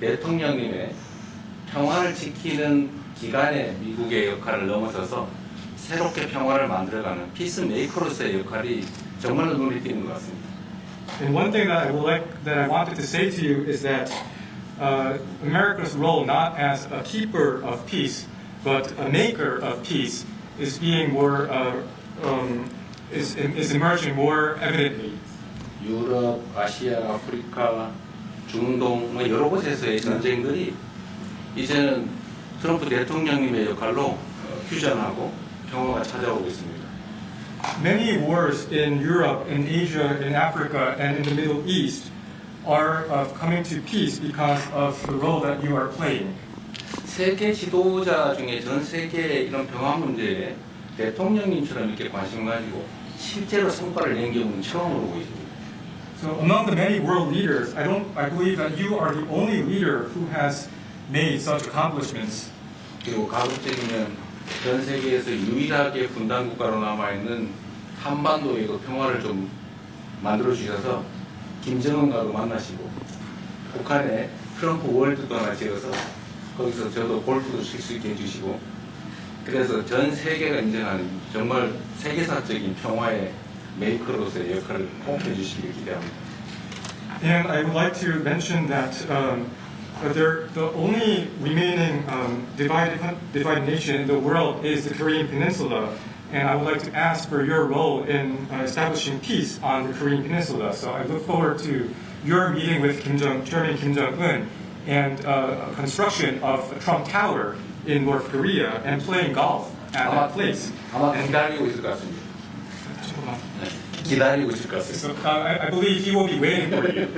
대통령님의 평화를 지키는 기간의 미국의 역할을 넘어서서 새롭게 평화를 만들어가는 피스메이커로서의 역할이 정말로 눈에 띄는 것 같습니다. And one thing that I wanted to say to you is that America's role not as a keeper of peace, but a maker of peace, is being more is emerging more evidently. 유럽, 아시아, 아프리카, 중동 뭐 여러 곳에서의 전쟁들이 이제는 트럼프 대통령님의 역할로 휴전하고 평화가 찾아오고 있습니다. Many wars in Europe, in Asia, in Africa, and in the Middle East are coming to peace because of the role that you are playing. 세계 지도자 중에 전 세계의 이런 평화 문제에 대통령님처럼 이렇게 관심 가지고 실제로 성과를 낸 경우는 처음으로 보입니다. So among the many world leaders, I believe that you are the only leader who has made such accomplishments. 그리고 가급적이면 전 세계에서 유일하게 분단 국가로 남아 있는 한반도의 그 평화를 좀 만들어 주셔서 김정은과도 만나시고 북한에 트럼프 월드도 하나 지어서 거기서 저도 골프도 칠 수 있게 해주시고 그래서 전 세계가 인정하는 정말 세계사적인 평화의 메이커로서의 역할을 꼭 해주시길 기대합니다. And I would like to mention that the only remaining divided nation in the world is the Korean Peninsula, and I would like to ask for your role in establishing peace on the Korean Peninsula. So I look forward to your meeting with Chairman Kim Jong-un and construction of a Trump Tower in North Korea and playing golf at that place. 아마 기다리고 있을 것 같습니다. 네, 기다리고 있을 것 같습니다. So I believe he will be waiting for you.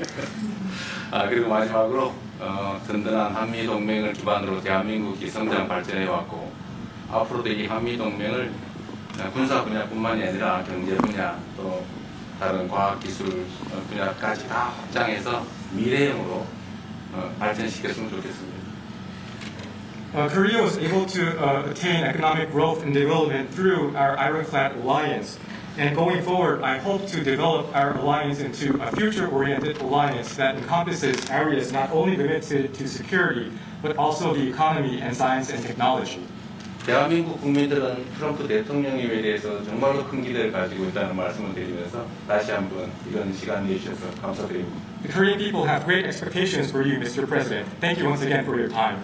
그리고 마지막으로 든든한 한미 동맹을 기반으로 대한민국이 성장 발전해 왔고 앞으로도 이 한미 동맹을 군사 분야뿐만이 아니라 경제 분야 또 다른 과학 기술 분야까지 다 확장해서 미래형으로 발전시켰으면 좋겠습니다. Korea was able to attain economic growth and development through our ironclad alliance. And going forward, I hope to develop our alliance into a future-oriented alliance that encompasses areas not only limited to security, but also the economy and science and technology. 대한민국 국민들은 트럼프 대통령님에 대해서 정말로 큰 기대를 가지고 있다는 말씀을 드리면서 다시 한번 이런 시간 내주셔서 감사드립니다. The Korean people have great expectations for you, Mr. President. Thank you once again for your time.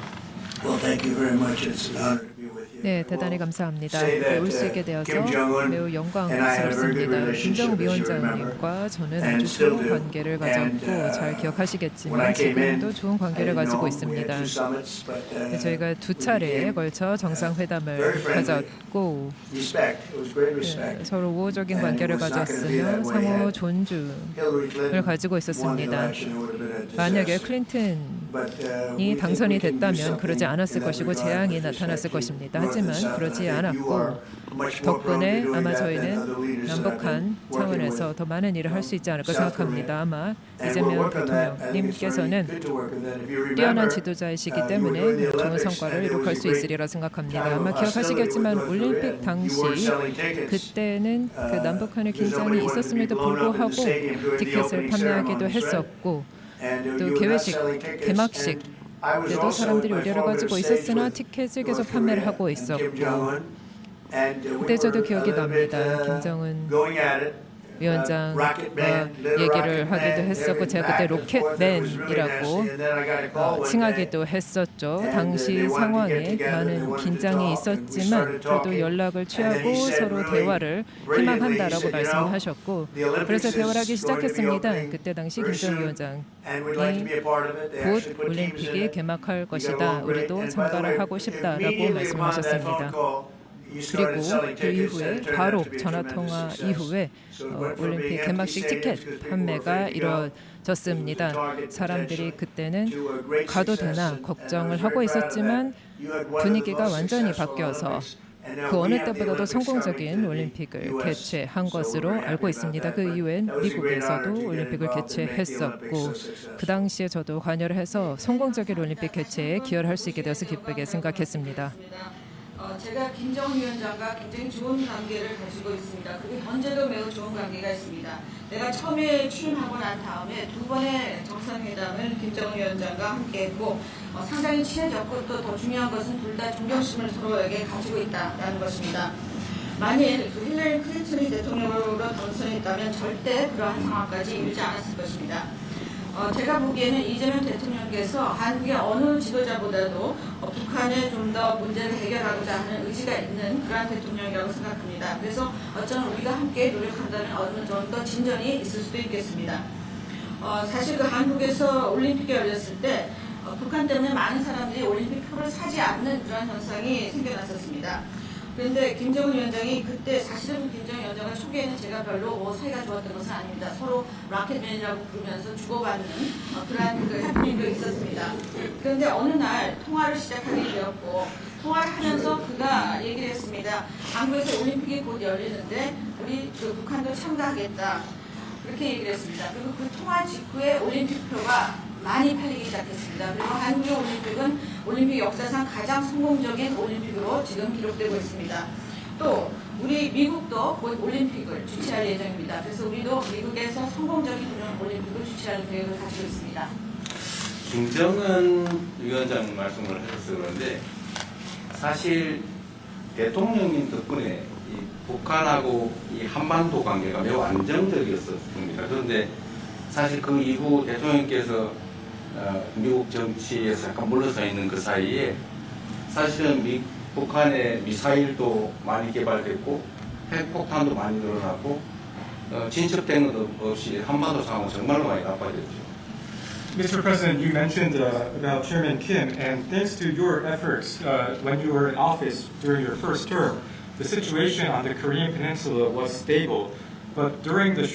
Well, thank you very much. It's an honor to be with you. 네, 대단히 감사합니다. Say that, 올 수 있게 되어서 Kim Jong-un 매우 and I have a very good 영광스럽습니다. relationship, 김정은 as you 위원장님과 저는 and 아주 still 좋은 do. 관계를 가졌고 And, 잘 when 기억하시겠지만 I came in, 지금도 좋은 I 관계를 didn't 가지고 know we 있습니다. had two summits, but 네, 저희가 두 we 차례에 became, 걸쳐 정상회담을 very friendly. 가졌고 respect. It was great 네, respect. 서로 우호적인 And 관계를 it was not gonna be 가졌으며 that way 상호 had 존중을 Hillary Clinton 가지고 won the 있었습니다. election, it would have been a 만약에 disaster. 클린턴이 But, we think 당선이 we can do 됐다면 something 그러지 않았을 in that 것이고 regard 재앙이 with 나타났을 respect to 것입니다. North and 하지만 South. 그러지 I think you 않았고 are much more prone to 덕분에 doing 아마 that than 저희는 other leaders that I've 남북한 been working 차원에서 with. 더 많은 일을 할 수 있지 않을까 South 생각합니다. 아마 And we'll 이재명 work on that. I think it's very 대통령님께서는 good to work on that. If you remember, 뛰어난 지도자이시기 you were 때문에 doing the 좋은 Olympics 성과를 and there 이룩할 was 수 a great 있으리라 생각합니다. time 아마 of hostility with 기억하시겠지만 North Korea, 올림픽 and 당시 you were selling tickets. 그때는 그 남북한의 because nobody 긴장이 wanted to be 있었음에도 blown up in the 불구하고 stadium during the 티켓을 opening 판매하기도 ceremonies, right? 했었고 And 또 you were not 개회식, selling tickets. 개막식 And I was 때도 also 사람들이 in my 우려를 formative 가지고 stage 있었으나 with 티켓을 North 계속 Korea 판매를 하고 and Kim 있었고 Jong-un. And we 그때 저도 were 기억이 a little bit, 납니다. 김정은 going at it. 위원장과 Rocket Man, little 얘기를 Rocket 하기도 Man, 했었고 every 제가 back 그때 and forth. It was really 로켓맨이라고 nasty. And then I got a call one day. 칭하기도 했었죠. And 당시 they wanted to 상황에 get together, they 많은 wanted to 긴장이 talk, and we 있었지만 started 저도 talking. 연락을 And then 취하고 he said 서로 really 대화를 brilliantly, he 희망한다라고 said, 말씀하셨고 the Olympics 그래서 대화를 하기 is going to be 시작했습니다. opening 그때 당시 very 김정은 soon, 위원장이 and we'd like to be a part of it. They 곧 actually put teams in 올림픽이 it. 개막할 We got 것이다. along great. 우리도 And by the 참가를 way, 하고 싶다라고 immediately upon that phone 말씀하셨습니다. call, you 그리고 started selling 그 tickets, and 이후에 it turned 바로 out to be a 전화 tremendous 통화 success. 이후에 So it went from 올림픽 being empty 개막식 stadiums 티켓 because people were 판매가 afraid to go 이루어졌습니다. to the target 사람들이 potentially 그때는 to a great 가도 success, 되나 and I 걱정을 was 하고 very proud of 있었지만 that. You had one of the 분위기가 most 완전히 successful 바뀌어서 Olympics. And now 그 we 어느 have the 때보다도 Olympics coming 성공적인 to the 올림픽을 US. 개최한 So we're 것으로 very happy 알고 about 있습니다. that. 그 이후엔 That was a great honor 미국에서도 to get 올림픽을 involved and make the Olympics 개최했었고 so successful. 그 당시에 저도 관여를 해서 성공적인 올림픽 개최에 기여를 할 수 있게 되어서 기쁘게 생각했습니다. 제가 김정은 위원장과 굉장히 좋은 관계를 가지고 있습니다. 그리고 현재도 매우 좋은 관계가 있습니다. 내가 처음에 취임하고 난 다음에 두 번의 정상회담을 김정은 위원장과 함께 했고 상당히 친해졌고 또 더 중요한 것은 둘 다 존경심을 서로에게 가지고 있다는 것입니다. 만일 그 힐러리 클린턴이 대통령으로 당선했다면 절대 그러한 상황까지 이르지 않았을 것입니다. 제가 보기에는 이재명 대통령께서 한국의 어느 지도자보다도 북한에 좀 더 문제를 해결하고자 하는 의지가 있는 그러한 대통령이라고 생각합니다. 그래서 어쩌면 우리가 함께 노력한다면 어느 정도 진전이 있을 수도 있겠습니다. 사실 그 한국에서 올림픽이 열렸을 때 북한 때문에 많은 사람들이 올림픽 표를 사지 않는 그런 현상이 생겨났었습니다. 그런데 김정은 위원장이 그때 사실은 김정은 위원장과 초기에는 제가 별로 사이가 좋았던 것은 아닙니다. 서로 락켓맨이라고 부르면서 주고받는 그러한 그 해프닝도 있었습니다. 그런데 어느 날 통화를 시작하게 되었고 통화를 하면서 그가 얘기를 했습니다. 한국에서 올림픽이 곧 열리는데 우리 그 북한도 참가하겠다. 그렇게 얘기를 했습니다. 그리고 그 통화 직후에 올림픽표가 많이 팔리기 시작했습니다. 그리고 한국의 올림픽은 올림픽 역사상 가장 성공적인 올림픽으로 지금 기록되고 있습니다. 또 우리 미국도 곧 올림픽을 주최할 예정입니다. 그래서 우리도 미국에서 성공적인 그런 올림픽을 주최할 계획을 가지고 있습니다. 김정은 위원장 말씀을 하셔서 그런데 사실 대통령님 덕분에 이 북한하고 이 한반도 관계가 매우 안정적이었습니다. 그런데 사실 그 이후 대통령께서 미국 정치에서 약간 물러서 있는 그 사이에 사실은 북한의 미사일도 많이 개발됐고 핵폭탄도 많이 늘어나고 진척된 것 없이 한반도 상황은 정말로 많이 나빠졌죠. Mr. President, you mentioned about Chairman Kim, and thanks to your efforts when you were in office during your first term, the situation on the Korean Peninsula was stable. But during the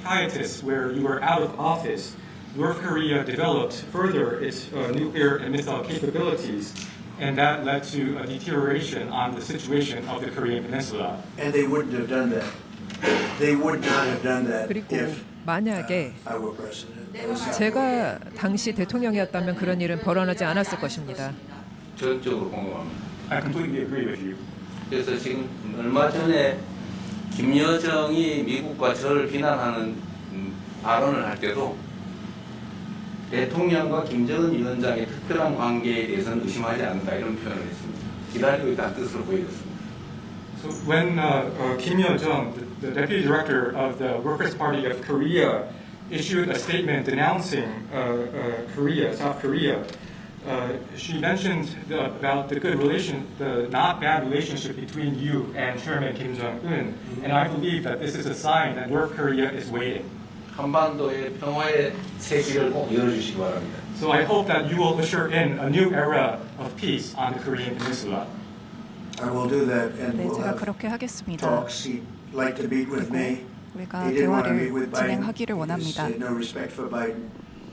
hiatus where you were out of office, North Korea developed further its nuclear and missile capabilities, and that led to a deterioration on the situation of the Korean Peninsula. And they wouldn't have done that. They would not have done that 그리고 if 만약에 I were president. 제가 당시 대통령이었다면 그런 일은 벌어나지 않았을 것입니다. 전적으로 공감합니다. I completely agree with you. 그래서 지금 얼마 전에 김여정이 미국과 저를 비난하는 발언을 할 때도 대통령과 김정은 위원장의 특별한 관계에 대해서는 의심하지 않는다 이런 표현을 했습니다. 기다리고 있다는 뜻으로 보여졌습니다. So when Kim Yo-jong, the deputy director of the Workers' Party of Korea, issued a statement denouncing South Korea, she mentioned about the good relation, the not bad relationship between you and Chairman Kim Jong-un, and I believe that this is a sign that North Korea is waiting. 한반도의 평화의 새길을 꼭 열어주시기 바랍니다. So I hope that you will usher in a new era of peace on the Korean Peninsula. I will do that, and 네, we'll 제가 have 그렇게 하겠습니다. talks. He'd like to meet with me. 우리가 He didn't want to meet 대화를 with Biden. 진행하기를 원합니다. He has no respect for Biden.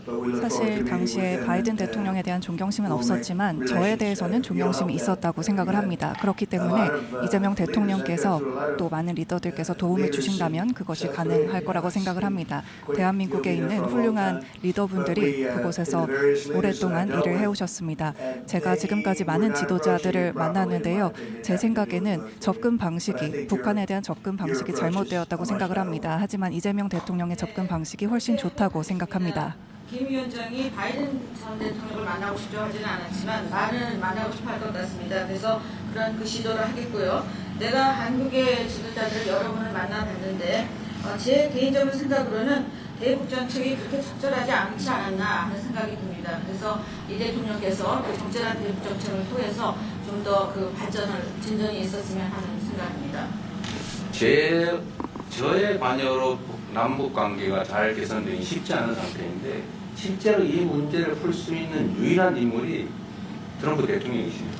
But we look forward to 사실 meeting with 당시에 him 바이든 and, 대통령에 대한 존경심은 we'll make 없었지만 저에 relations 대해서는 better. 존경심이 You'll help 있었다고 that. 생각을 합니다. 그렇기 때문에 이재명 대통령께서 또 많은 리더들께서 도움을 주신다면 그것이 가능할 거라고 생각을 합니다. 대한민국에 있는 훌륭한 리더분들이 그곳에서 오랫동안 일을 해오셨습니다. 제가 지금까지 많은 지도자들을 만났는데요. 제 생각에는 접근 방식이, 북한에 대한 접근 방식이 잘못되었다고 생각을 합니다. 하지만 이재명 대통령의 접근 방식이 훨씬 좋다고 생각합니다. 김 위원장이 바이든 전 대통령을 만나고 싶죠 하지는 않았지만 많은 만나고 싶어 할 것 같습니다. 그래서 그런 그 시도를 하겠고요. 내가 한국의 지도자들 여러 분을 만나봤는데 제 개인적인 생각으로는 대북 정책이 그렇게 적절하지 않지 않았나 하는 생각이 듭니다. 그래서 이 대통령께서 그 적절한 대북 정책을 통해서 좀 더 그 진전이 있었으면 하는 생각입니다. 저의 관여로 남북 관계가 잘 개선되기 쉽지 않은 상태인데 실제로 이 문제를 풀 수 있는 유일한 인물이 트럼프 대통령이십니다.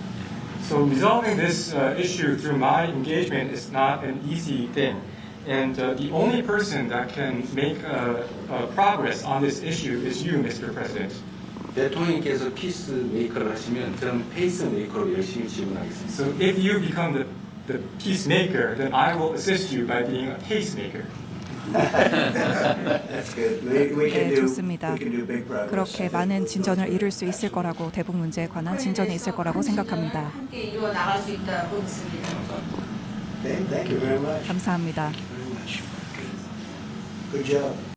So resolving this issue through my engagement is not an easy thing. And the only person that can make progress on this issue is you, Mr. President. 대통령께서 피스 메이커를 하시면 저는 페이스 메이커로 열심히 지원하겠습니다. So if you become the peacemaker, then I will assist you by being a pacemaker. That's good. We can 네, do, 좋습니다. we can do big progress. 그렇게 많은 진전을 이룰 수 있을 거라고 대북 문제에 관한 진전이 있을 거라고 생각합니다. 함께 이루어 나갈 수 있다고 믿습니다. Thank you very much. 감사합니다. Very much. Good job.